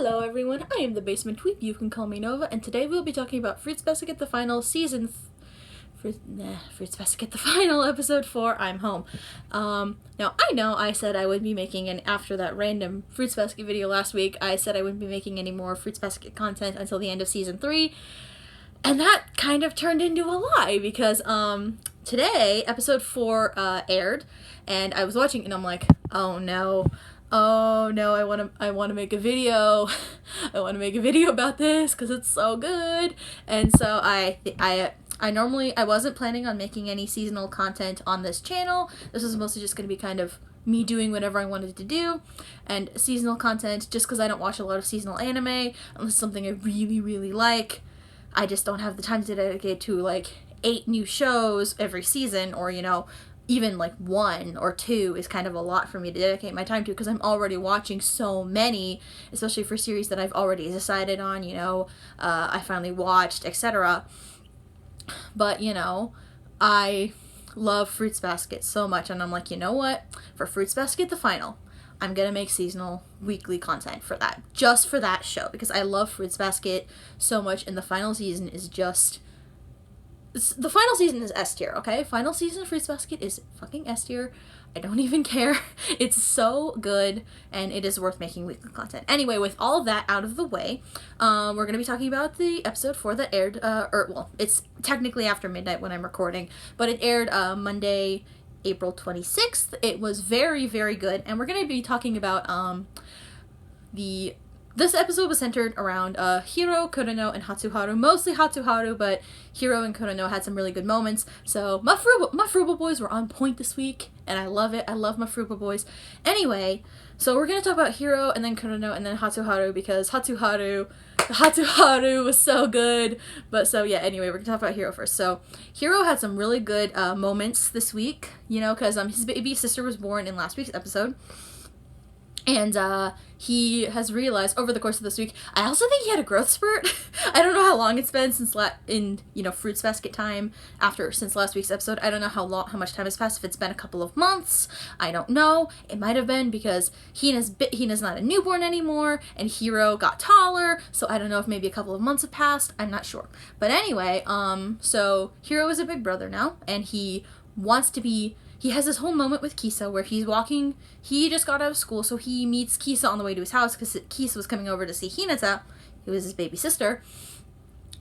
Hello everyone, I am the Basement Tweep, you can call me Nova, and today we'll be talking about Fruits Basket the Final Fruits Basket the Final episode 4, I'm Home. Now I know I said I would be making, after that random Fruits Basket video last week, I said I wouldn't be making any more Fruits Basket content until the end of season 3, and that kind of turned into a lie, because, today, episode 4, aired, and I was watching, and I'm like, oh no, I want to make a video. I want to make a video about this because it's so good. And so I wasn't planning on making any seasonal content on this channel. This was mostly just going to be kind of me doing whatever I wanted to do, and seasonal content just because I don't watch a lot of seasonal anime unless it's something I really, really like. I just don't have the time to dedicate to like 8 new shows every season, or even like 1 or 2 is kind of a lot for me to dedicate my time to, because I'm already watching so many, especially for series that I've already decided on, I finally watched, etc. But, I love Fruits Basket so much, and I'm like, you know what? For Fruits Basket the Final, I'm gonna make seasonal weekly content for that, just for that show, because I love Fruits Basket so much, and the final season is just... The final season is S tier, okay? Final season of Fruits Basket is fucking S tier. I don't even care. It's so good, and it is worth making weekly content. Anyway, with all of that out of the way, we're going to be talking about the episode 4 that aired, it's technically after midnight when I'm recording, but it aired Monday, April 26th. It was very, very good, and we're going to be talking about This episode was centered around Hiro, Kureno, and Hatsuharu. Mostly Hatsuharu, but Hiro and Kureno had some really good moments. So my Furuba boys were on point this week, and I love it. I love my Furuba boys. Anyway, so we're going to talk about Hiro, and then Kureno, and then Hatsuharu, because Hatsuharu was so good. But so yeah, anyway, we're going to talk about Hiro first. So Hiro had some really good moments this week, because his baby sister was born in last week's episode. And he has realized over the course of this week, I also think he had a growth spurt. I don't know how long it's been since Fruits Basket time since last week's episode. I don't know how much time has passed. If it's been a couple of months, I don't know. It might have been because Hina's not a newborn anymore, and Hiro got taller. So I don't know if maybe a couple of months have passed. I'm not sure. But anyway, so Hiro is a big brother now, and he wants to be. He has this whole moment with Kisa where he's walking. He just got out of school, so he meets Kisa on the way to his house because Kisa was coming over to see Hinata, who is his baby sister.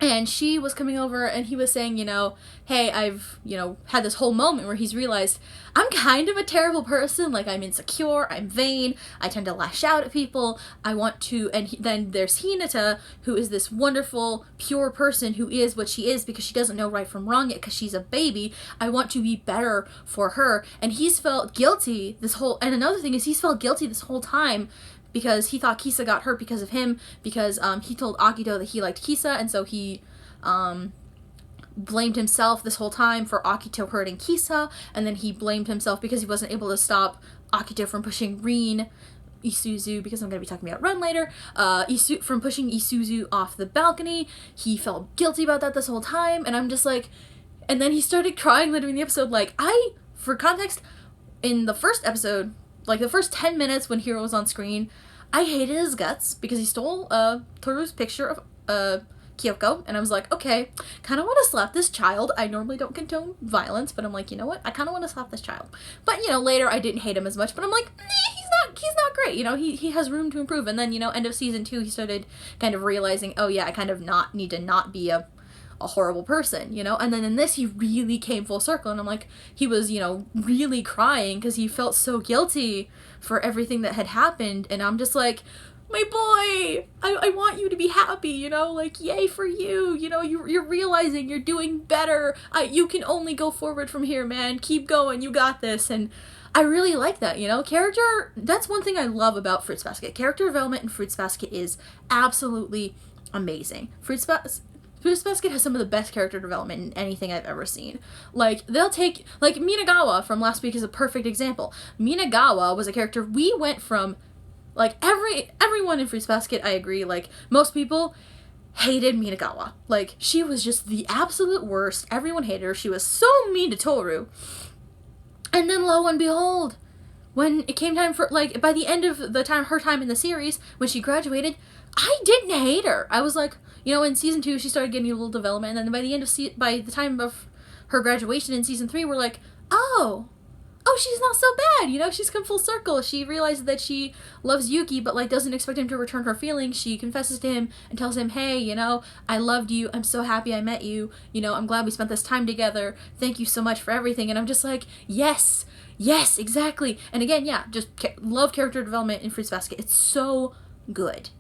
And she was coming over, and he was saying, hey, I've, had this whole moment where he's realized I'm kind of a terrible person. Like, I'm insecure, I'm vain, I tend to lash out at people, I want to, and then there's Hinata, who is this wonderful, pure person who is what she is because she doesn't know right from wrong yet because she's a baby. I want to be better for her. And he's felt guilty and another thing is he's felt guilty this whole time because he thought Kisa got hurt because of him, because he told Akito that he liked Kisa, and so he blamed himself this whole time for Akito hurting Kisa, and then he blamed himself because he wasn't able to stop Akito from pushing Isuzu, because I'm going to be talking about Ren later, from pushing Isuzu off the balcony. He felt guilty about that this whole time, and I'm just like, and then he started crying later in the episode. For context, in the first episode, like the first 10 minutes when Hiro was on screen, I hated his guts because he stole Toru's picture of Kyoko, and I was like, okay, kind of want to slap this child. I normally don't condone violence, but I'm like, you know what? I kind of want to slap this child. But, later I didn't hate him as much, but I'm like, he's not great. He has room to improve. And then, end of season 2, he started kind of realizing, oh yeah, I kind of need to not be a horrible person, and then in this he really came full circle, and I'm like, he was, really crying because he felt so guilty for everything that had happened, and I'm just like, my boy, I want you to be happy, yay for you, you're realizing you're doing better, you can only go forward from here, man, keep going, you got this. And I really like that, that's one thing I love about Fruits Basket. Character development in Fruits Basket is absolutely amazing. Fruits Basket has some of the best character development in anything I've ever seen. They'll take, Minagawa from last week is a perfect example. Minagawa was a character we went from, everyone in Fruits Basket, I agree, most people hated Minagawa. She was just the absolute worst. Everyone hated her. She was so mean to Toru. And then lo and behold, when it came time for, like, by the end of her time in the series, when she graduated, I didn't hate her. I was like, you know, in season 2, she started getting a little development, and then by the time of her graduation in season 3, we're like, oh, she's not so bad, you know, she's come full circle. She realizes that she loves Yuki, but, like, doesn't expect him to return her feelings. She confesses to him and tells him, hey, you know, I loved you, I'm so happy I met you, you know, I'm glad we spent this time together, thank you so much for everything. And I'm just like, yes, exactly. And again, yeah, just love character development in Fruits Basket. It's so good.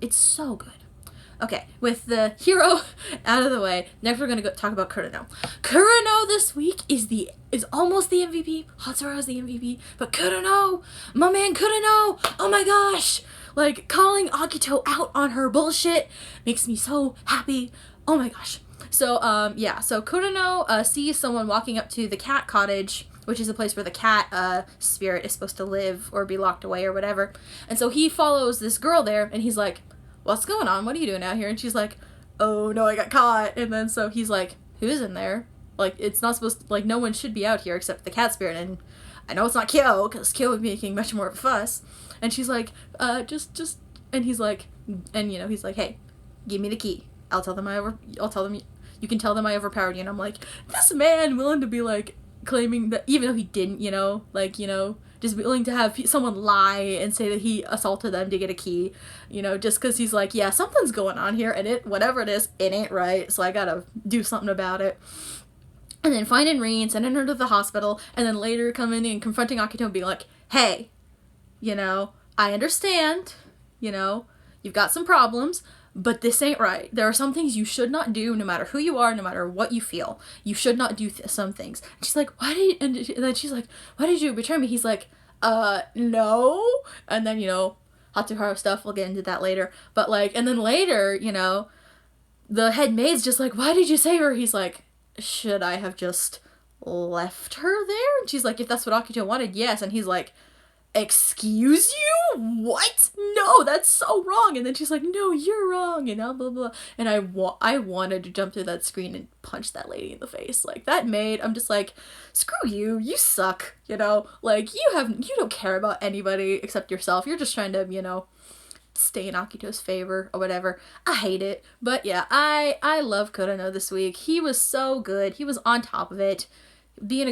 Okay, with the hero out of the way, next we're gonna go talk about Kurano. Kurano this week is almost the MVP. Hatsura is the MVP, but Kurano, my man Kurano, oh my gosh! Like, calling Akito out on her bullshit makes me so happy. Oh my gosh. So, so Kurano sees someone walking up to the cat cottage, which is a place where the cat spirit is supposed to live or be locked away or whatever. And so he follows this girl there, and he's like, what's going on? What are you doing out here? And she's like, oh no, I got caught. And then so he's like, who's in there? Like, it's not supposed to, like, no one should be out here except the cat spirit. And I know it's not Kyo, because Kyo would be making much more of a fuss. And she's like, and he's like, and you know, he's like, hey, give me the key. I'll tell them you can tell them I overpowered you. And I'm like, this man willing to be like, claiming that, even though he didn't, you know, like, you know, just willing to have someone lie and say that he assaulted them to get a key, you know, just because he's like, yeah, something's going on here, and whatever it is, it ain't right, so I gotta do something about it. And then finding Rin, sending her to the hospital, and then later coming and confronting Akito and being like, hey, you know, I understand, you know, you've got some problems, but this ain't right. There are some things you should not do, no matter who you are, no matter what you feel. You should not do some things. And she's like, and then she's like, why did you betray me? He's like, no. And then, you know, Hatsuharu stuff, we'll get into that later. But, like, and then later, you know, the head maid's just like, why did you save her? He's like, should I have just left her there? And she's like, if that's what Akito wanted, yes. And he's like, excuse you? What? No, that's so wrong. And then she's like, no, you're wrong, and blah, blah, blah. And I wanted to jump through that screen and punch that lady in the face. Like, that maid, I'm just like, screw you, you suck, you know? Like, you don't care about anybody except yourself. You're just trying to, you know, stay in Akito's favor or whatever. I hate it. But yeah, I love Kurano this week. He was so good. He was on top of it. Being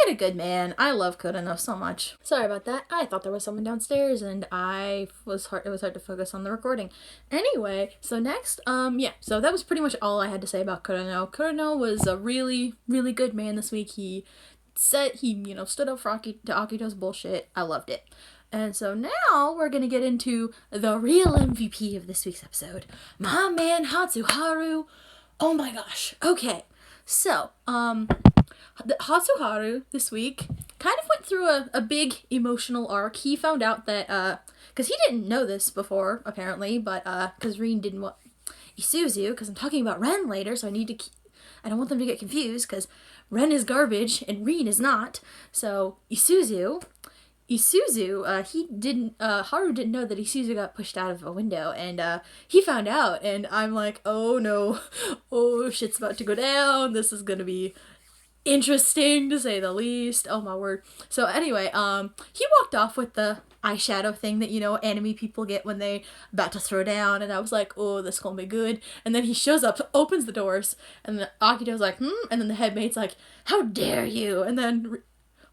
a good man. I love Kurano so much. Sorry about that. I thought there was someone downstairs and it was hard to focus on the recording. Anyway, so next, so that was pretty much all I had to say about Kurano. Kurano was a really, really good man this week. He stood up for Akito's bullshit. I loved it. And so now we're gonna get into the real MVP of this week's episode. My man Hatsuharu. Oh my gosh. Okay. So, Hatsuharu this week kind of went through a big emotional arc. He found out that, because he didn't know this before, apparently, but, because Rin didn't want Isuzu, because I'm talking about Ren later, so I don't want them to get confused, because Ren is garbage, and Rin is not. So, Isuzu, Haru didn't know that Isuzu got pushed out of a window, and, he found out, and I'm like, oh no, oh, shit's about to go down, this is gonna be interesting to say the least. Oh my word. So anyway, he walked off with the eyeshadow thing that, you know, anime people get when they about to throw down, and I was like, oh, this gonna be good. And then he shows up, opens the doors, and Akito's like, and then the head mate's like, how dare you? And then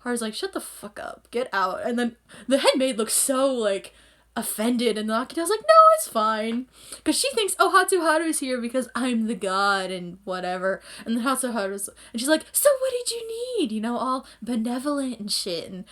Haru's like, shut the fuck up, get out. And then the head maid looks so, like, offended, and Akito's like, no, it's fine, because she thinks, oh, Hatsuharu's here because I'm the god and whatever. And then and she's like, so what did you need, you know, all benevolent and shit. And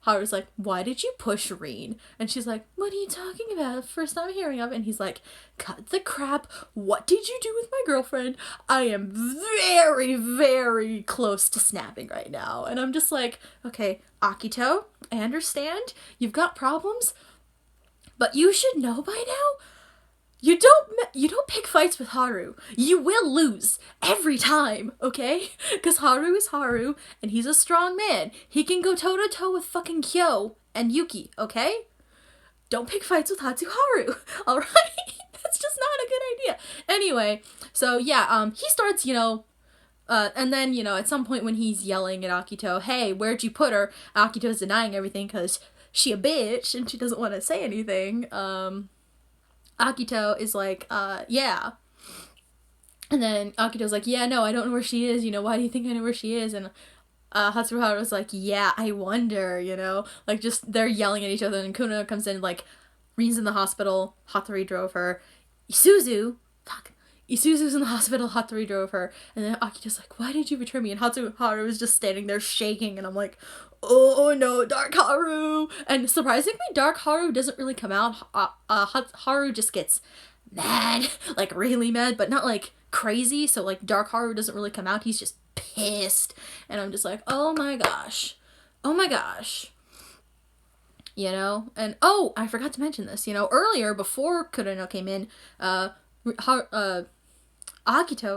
Haru's like, why did you push Rin? And she's like, what are you talking about? First time hearing of it. And he's like, cut the crap, what did you do with my girlfriend? I am very, very close to snapping right now. And I'm just like, okay, Akito, I understand, you've got problems, but you should know by now, you don't pick fights with Haru. You will lose every time, okay? Because Haru is Haru, and he's a strong man. He can go toe-to-toe with fucking Kyo and Yuki, okay? Don't pick fights with Hatsuharu, alright? That's just not a good idea. Anyway, so yeah, he starts, you know, and then, you know, at some point when he's yelling at Akito, hey, where'd you put her? Akito's denying everything because she a bitch and she doesn't want to say anything, Akito is like, yeah. And then Akito's like, yeah, no, I don't know where she is, why do you think I know where she is? And Hatsuharu was like, yeah, I wonder, like, just, they're yelling at each other, and Kuno comes in, like, Rin's in the hospital, Hatori drove her, Isuzu's in the hospital, Hatori drove her, and then Akito's like, why did you betray me? And Hatsuharu was just standing there shaking, and I'm like, oh no, Dark Haru! And surprisingly, Dark Haru doesn't really come out. Haru just gets mad, like really mad, but not like crazy, so like Dark Haru doesn't really come out, he's just pissed, and I'm just like, oh my gosh. And oh, I forgot to mention this, earlier, before Kureno came in, Akito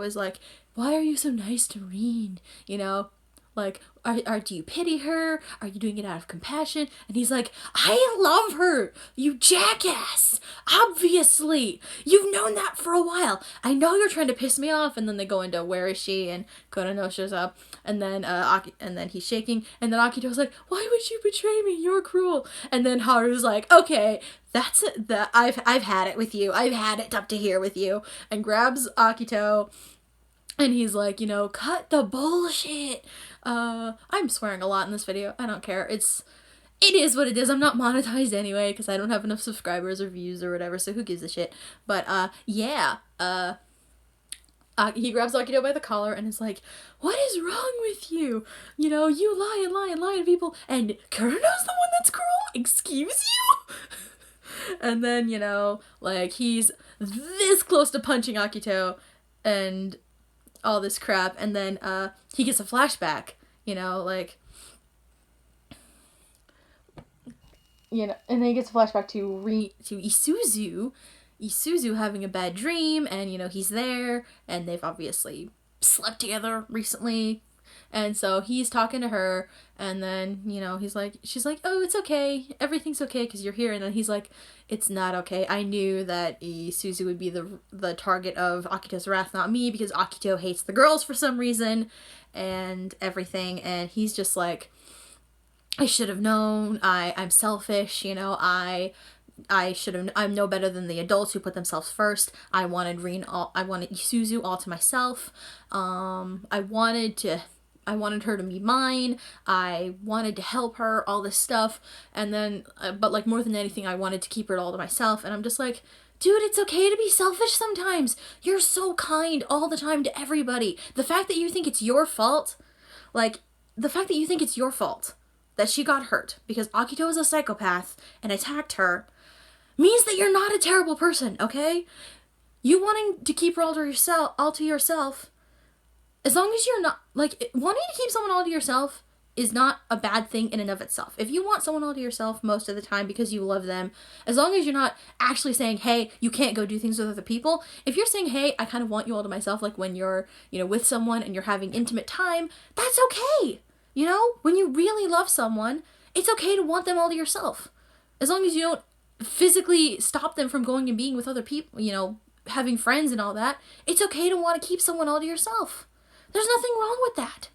is like, why are you so nice to Rin? Like, do you pity her? Are you doing it out of compassion? And he's like, I love her, you jackass! Obviously! You've known that for a while! I know you're trying to piss me off! And then they go into, where is she? And Kureno shows up, and then and then he's shaking, and then Akito's like, why would you betray me? You're cruel! And then Haru's like, okay, that's it, I've had it with you. I've had it up to here with you. And grabs Akito, and he's like, cut the bullshit. I'm swearing a lot in this video. I don't care. It is what it is. I'm not monetized anyway, because I don't have enough subscribers or views or whatever, so who gives a shit. But, yeah. He grabs Akito by the collar and is like, what is wrong with you? You lie to people, and Kureno's the one that's cruel? Excuse you? And then, like, he's this close to punching Akito, and all this crap, and then he gets a flashback, like, and then he gets a flashback to Isuzu having a bad dream, and he's there, and they've obviously slept together recently, and so he's talking to her, and then she's like, oh, it's okay, everything's okay because you're here, and then he's like, it's not okay. I knew that Isuzu would be the target of Akito's wrath, not me, because Akito hates the girls for some reason and everything, and he's just like, I should have known, I'm selfish, I'm no better than the adults who put themselves first. I wanted Isuzu all to myself. I wanted her to be mine. I wanted to help her, all this stuff. And then, but like more than anything, I wanted to keep it all to myself. And I'm just like, dude, it's okay to be selfish sometimes. You're so kind all the time to everybody. The fact that you think it's your fault, that she got hurt because Akito is a psychopath and attacked her, means that you're not a terrible person, okay? You wanting to keep her all to yourself, as long as you're not, like, wanting to keep someone all to yourself is not a bad thing in and of itself. If you want someone all to yourself most of the time because you love them, as long as you're not actually saying, hey, you can't go do things with other people, if you're saying, hey, I kind of want you all to myself, like when you're, with someone and you're having intimate time, that's okay. When you really love someone, it's okay to want them all to yourself. As long as you don't physically stop them from going and being with other people, having friends and all that, it's okay to want to keep someone all to yourself. There's nothing wrong with that.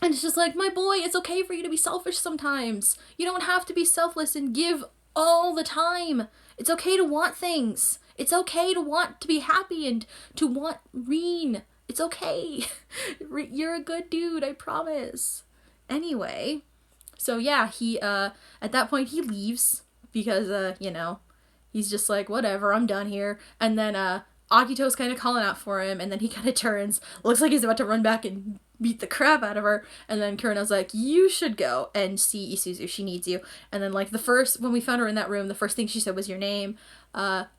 And it's just like, my boy, it's okay for you to be selfish sometimes. You don't have to be selfless and give all the time. It's okay to want things. It's okay to want to be happy and to want Rin. It's okay. You're a good dude, I promise. Anyway, so yeah, he, at that point he leaves because, he's just like, whatever, I'm done here. And then, Akito's kind of calling out for him, and then he kind of turns, looks like he's about to run back and beat the crap out of her, and then Kureno's like, you should go and see Isuzu, she needs you. And then, like, when we found her in that room, the first thing she said was your name,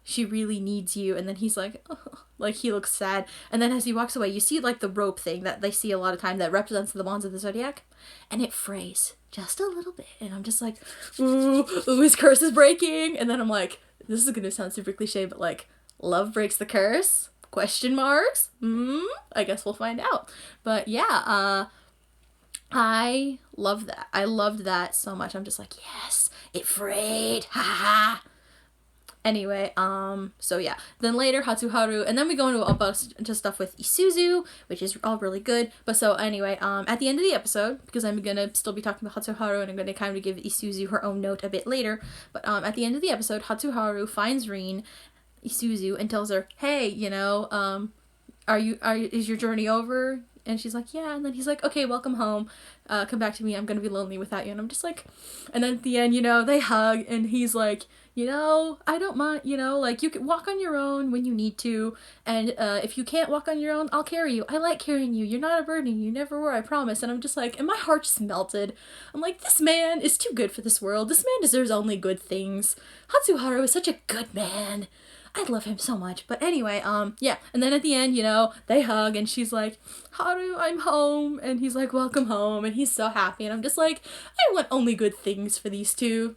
she really needs you, and then he's like, oh, like, he looks sad, and then as he walks away, you see, like, the rope thing that they see a lot of time that represents the bonds of the Zodiac, and it frays just a little bit, and I'm just like, ooh, his curse is breaking, and then I'm like, this is gonna sound super cliche, but, like, love breaks the curse? Question marks? I guess we'll find out. But yeah, I love that. I loved that so much. I'm just like, yes, it frayed. Ha ha ha. Anyway, so yeah. Then later, Hatsuharu, and then we go into a bunch of stuff with Isuzu, which is all really good. But so anyway, at the end of the episode, because I'm gonna still be talking about Hatsuharu, and I'm gonna kind of give Isuzu her own note a bit later. But at the end of the episode, Hatsuharu finds Rin, Isuzu, and tells her, "Hey, is your journey over?" And she's like, "Yeah." And then he's like, "Okay, welcome home. Come back to me. I'm gonna be lonely without you." And I'm just like, and then at the end, they hug, and he's like, I don't mind, like, you can walk on your own when you need to, and if you can't walk on your own, I'll carry you. I like carrying you. You're not a burden. You never were, I promise. And I'm just like, and my heart just melted. I'm like, this man is too good for this world. This man deserves only good things. Hatsuharu is such a good man. I love him so much. But anyway, yeah. And then at the end, they hug, and she's like, "Haru, I'm home." And he's like, "Welcome home." And he's so happy. And I'm just like, I want only good things for these two.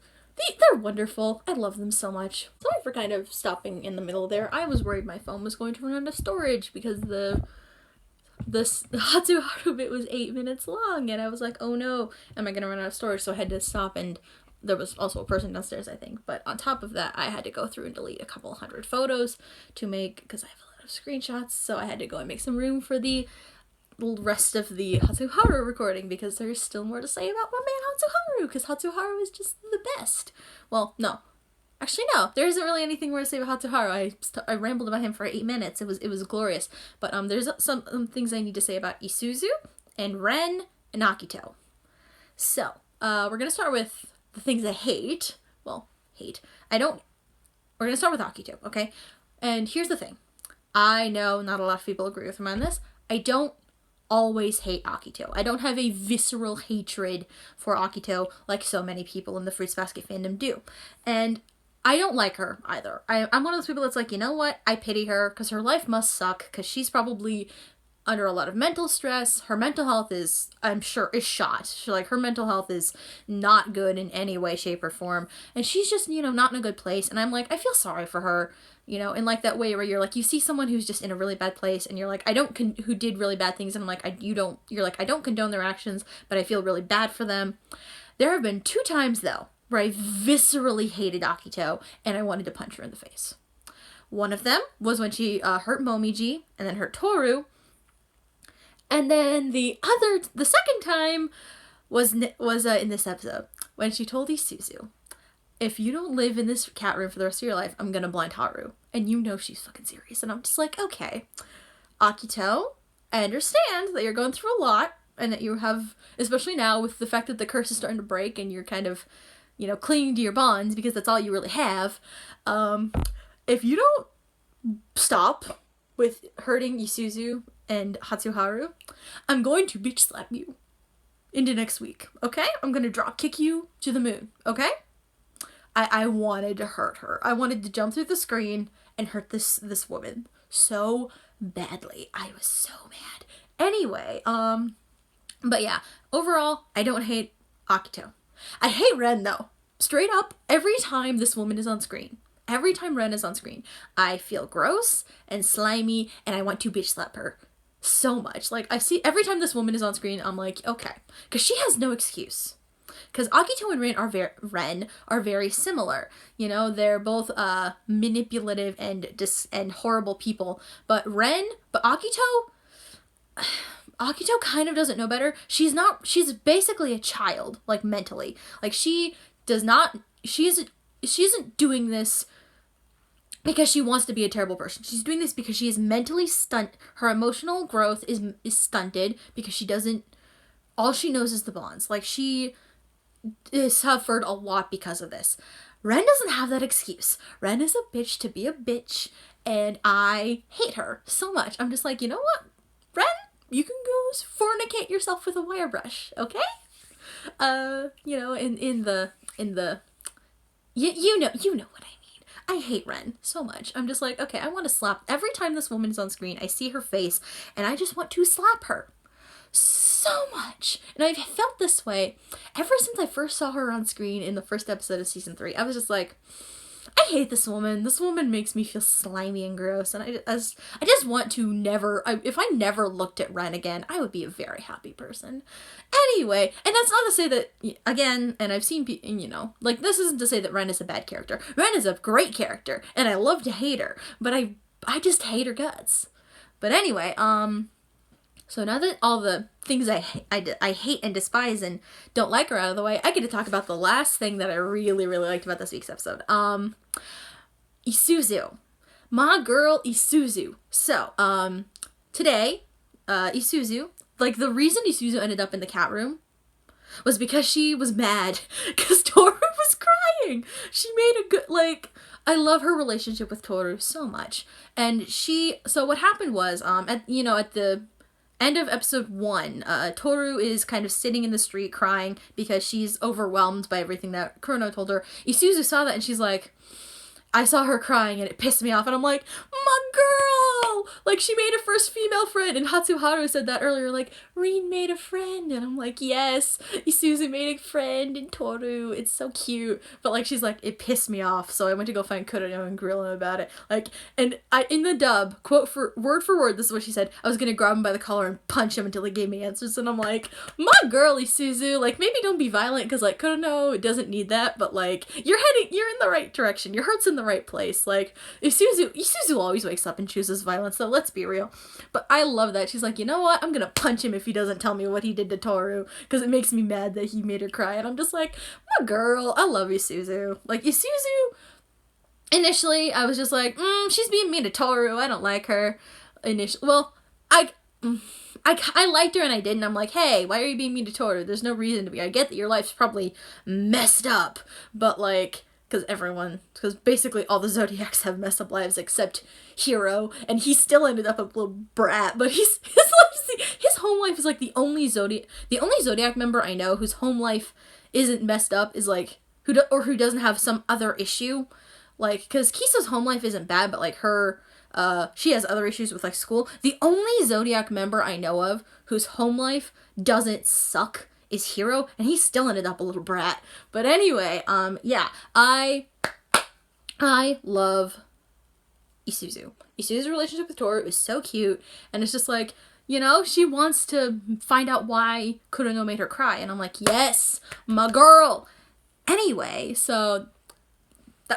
They're wonderful. I love them so much. Sorry for kind of stopping in the middle there. I was worried my phone was going to run out of storage because the Hatsuharu bit was 8 minutes long, and I was like, oh no, am I going to run out of storage? So I had to stop, and there was also a person downstairs, I think. But on top of that, I had to go through and delete a couple hundred photos to make, because I have a lot of screenshots, so I had to go and make some room for the rest of the Hatsuharu recording, because there's still more to say about my man Hatsuharu, because Hatsuharu is just the best. Well, no. Actually, no. There isn't really anything more to say about Hatsuharu. I rambled about him for 8 minutes. It was glorious. But there's some things I need to say about Isuzu and Ren and Akito. So, we're gonna start with the things I hate. Well, hate. We're gonna start with Akito, okay? And here's the thing. I know not a lot of people agree with me on this. I don't always hate Akito. I don't have a visceral hatred for Akito like so many people in the Fruits Basket fandom do. And I don't like her either. I'm one of those people that's like, you know what? I pity her because her life must suck, because she's probably under a lot of mental stress. Her mental health is, I'm sure, is shot. Her mental health is not good in any way, shape, or form. And she's just, not in a good place. And I'm like, I feel sorry for her, in like that way where you're like, you see someone who's just in a really bad place, and you're like, who did really bad things, and I'm like, I don't condone their actions, but I feel really bad for them. There have been 2 times, though, where I viscerally hated Akito, and I wanted to punch her in the face. One of them was when she hurt Momiji, and then hurt Toru. And then the second time was in this episode, when she told Isuzu, if you don't live in this cat room for the rest of your life, I'm gonna blind Haru. And she's fucking serious. And I'm just like, okay, Akito, I understand that you're going through a lot, and that you have, especially now with the fact that the curse is starting to break, and you're kind of, clinging to your bonds, because that's all you really have. If you don't stop with hurting Isuzu and Hatsuharu, I'm going to bitch slap you into next week, okay? I'm gonna drop kick you to the moon, okay? I wanted to hurt her. I wanted to jump through the screen and hurt this woman so badly. I was so mad. Anyway, but yeah, overall, I don't hate Akito. I hate Ren, though. Straight up, every time this woman is on screen, every time Ren is on screen, I feel gross and slimy, and I want to bitch slap her so much. Like, I see every time this woman is on screen, I'm like, okay, because she has no excuse. Because Akito and Ren are very similar. They're both manipulative and horrible people. But Akito kind of doesn't know better. She's basically a child, like, mentally. Like, she isn't doing this because she wants to be a terrible person. She's doing this because she is mentally stunted. Her emotional growth is stunted because all she knows is the bonds. Like, she suffered a lot because of this. Ren doesn't have that excuse. Ren is a bitch to be a bitch, and I hate her so much. I'm just like, you know what, Ren? You can go fornicate yourself with a wire brush, okay? You know what I mean. I hate Ren so much. I'm just like, okay, I want to slap. Every time this woman is on screen, I see her face, and I just want to slap her so much. And I've felt this way ever since I first saw her on screen in the first episode of season 3. I was just like, I hate this woman. This woman makes me feel slimy and gross, and I just want to never. If I never looked at Ren again, I would be a very happy person. Anyway, and that's not to say that again. And I've seen like this isn't to say that Ren is a bad character. Ren is a great character, and I love to hate her, but I just hate her guts. But anyway, so now that all the things I hate and despise and don't like are out of the way, I get to talk about the last thing that I really, really liked about this week's episode. Isuzu. My girl Isuzu. So, today, Isuzu, like the reason Isuzu ended up in the cat room was because she was mad because Toru was crying. She made a good, I love her relationship with Toru so much. And so what happened was, at the end of episode 1, Toru is kind of sitting in the street crying because she's overwhelmed by everything that Kurono told her. Isuzu saw that and she's like, I saw her crying and it pissed me off, and I'm like, my girl! Like, she made her first female friend, and Hatsuharu said that earlier, like, Rin made a friend, and I'm like, yes, Isuzu made a friend in Toru, it's so cute, but, like, she's like, it pissed me off, so I went to go find Kurono and grill him about it, like, and in the dub, word for word, this is what she said, I was gonna grab him by the collar and punch him until he gave me answers, and I'm like, my girl, Isuzu, like, maybe don't be violent, because, like, Kurono doesn't need that, but, like, you're in the right direction, your heart's in the right place. Like, Isuzu always wakes up and chooses violence, so let's be real. But I love that. She's like, you know what? I'm gonna punch him if he doesn't tell me what he did to Toru, because it makes me mad that he made her cry. And I'm just like, my girl, I love Isuzu. Like, Isuzu, initially, I was just like, she's being mean to Toru. I don't like her. Well, I liked her and I didn't. I'm like, hey, why are you being mean to Toru? There's no reason to be. I get that your life's probably messed up, but, like, because basically all the Zodiacs have messed up lives except Hiro, and he still ended up a little brat, but his home life is like the only Zodiac member I know whose home life isn't messed up is like, who doesn't have some other issue, like, because Kisa's home life isn't bad, but like she has other issues with like school. The only Zodiac member I know of whose home life doesn't suck is Hiro, and he still ended up a little brat. But anyway, yeah, I love Isuzu. Isuzu's relationship with Toru is so cute, and it's just like, she wants to find out why Kurono made her cry, and I'm like, yes, my girl. Anyway, so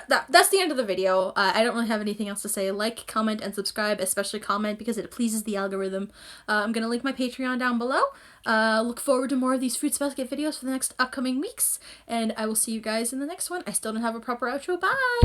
that's the end of the video. I don't really have anything else to say. Like, comment, and subscribe, especially comment, because it pleases the algorithm. I'm going to link my Patreon down below. Look forward to more of these Fruits Basket videos for the next upcoming weeks, and I will see you guys in the next one. I still don't have a proper outro. Bye!